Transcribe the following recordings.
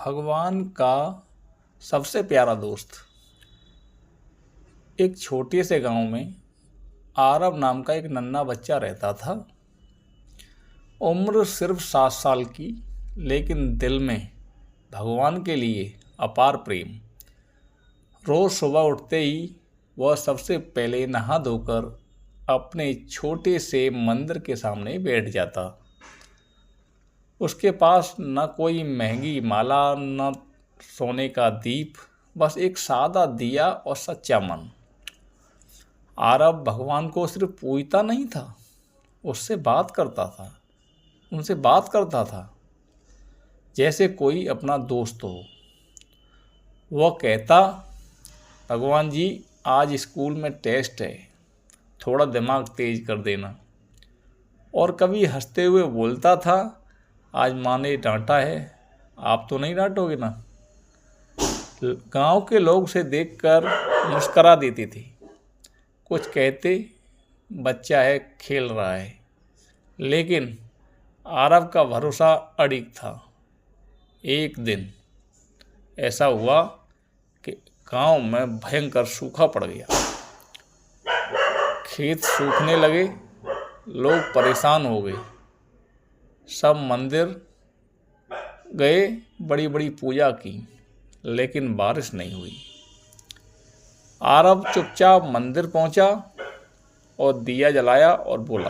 भगवान का सबसे प्यारा दोस्त। एक छोटे से गांव में आरव नाम का एक नन्हा बच्चा रहता था। उम्र सिर्फ 7 साल की, लेकिन दिल में भगवान के लिए अपार प्रेम। रोज सुबह उठते ही वह सबसे पहले नहा धोकर अपने छोटे से मंदिर के सामने बैठ जाता। उसके पास न कोई महंगी माला, न सोने का दीप, बस एक सादा दिया और सच्चा मन। आरव भगवान को सिर्फ पूजता नहीं था, उससे बात करता था, उनसे बात करता था जैसे कोई अपना दोस्त हो। वह कहता, भगवान जी आज स्कूल में टेस्ट है, थोड़ा दिमाग तेज कर देना। और कभी हंसते हुए बोलता था, आज माँ ने डांटा है, आप तो नहीं डांटोगे ना। गांव के लोग उसे देखकर मुस्करा देते थे, कुछ कहते बच्चा है, खेल रहा है। लेकिन आरव का भरोसा अडिग था। एक दिन ऐसा हुआ कि गांव में भयंकर सूखा पड़ गया। खेत सूखने लगे, लोग परेशान हो गए। सब मंदिर गए, बड़ी बड़ी पूजा की, लेकिन बारिश नहीं हुई। आरव चुपचाप मंदिर पहुंचा और दिया जलाया और बोला,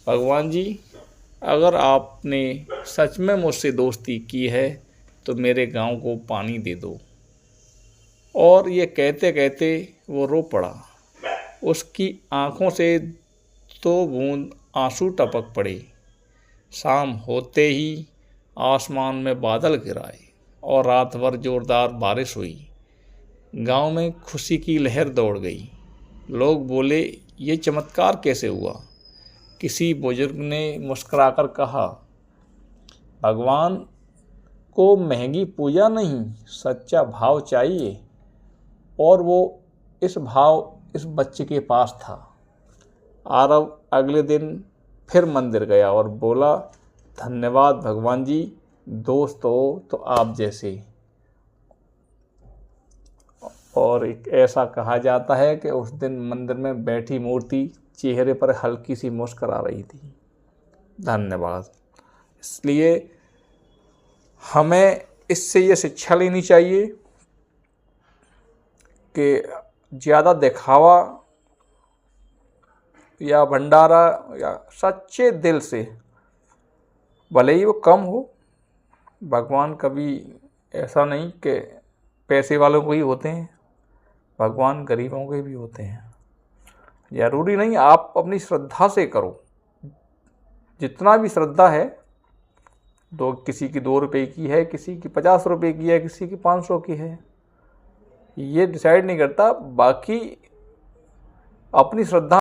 भगवान जी अगर आपने सच में मुझसे दोस्ती की है तो मेरे गांव को पानी दे दो। और ये कहते कहते वो रो पड़ा। उसकी आंखों से 2 बूंद आंसू टपक पड़े। शाम होते ही आसमान में बादल गिराए और रात भर जोरदार बारिश हुई। गांव में खुशी की लहर दौड़ गई। लोग बोले, ये चमत्कार कैसे हुआ? किसी बुजुर्ग ने मुस्कुराकर कहा, भगवान को महंगी पूजा नहीं, सच्चा भाव चाहिए। और वो इस बच्चे के पास था। आरव अगले दिन फिर मंदिर गया और बोला, धन्यवाद भगवान जी, दोस्त हो तो आप जैसे। और एक ऐसा कहा जाता है कि उस दिन मंदिर में बैठी मूर्ति चेहरे पर हल्की सी मुस्कुरा रही थी। धन्यवाद। इसलिए हमें इससे ये शिक्षा लेनी चाहिए कि ज़्यादा दिखावा या भंडारा या सच्चे दिल से, भले ही वो कम हो, भगवान कभी ऐसा नहीं कि पैसे वालों को ही होते हैं, भगवान गरीबों के भी होते हैं। ज़रूरी नहीं आप अपनी श्रद्धा से करो, जितना भी श्रद्धा है। किसी की 2 रुपये की है, किसी की 50 रुपये की है, किसी की 500 की है, ये डिसाइड नहीं करता। बाकी अपनी श्रद्धा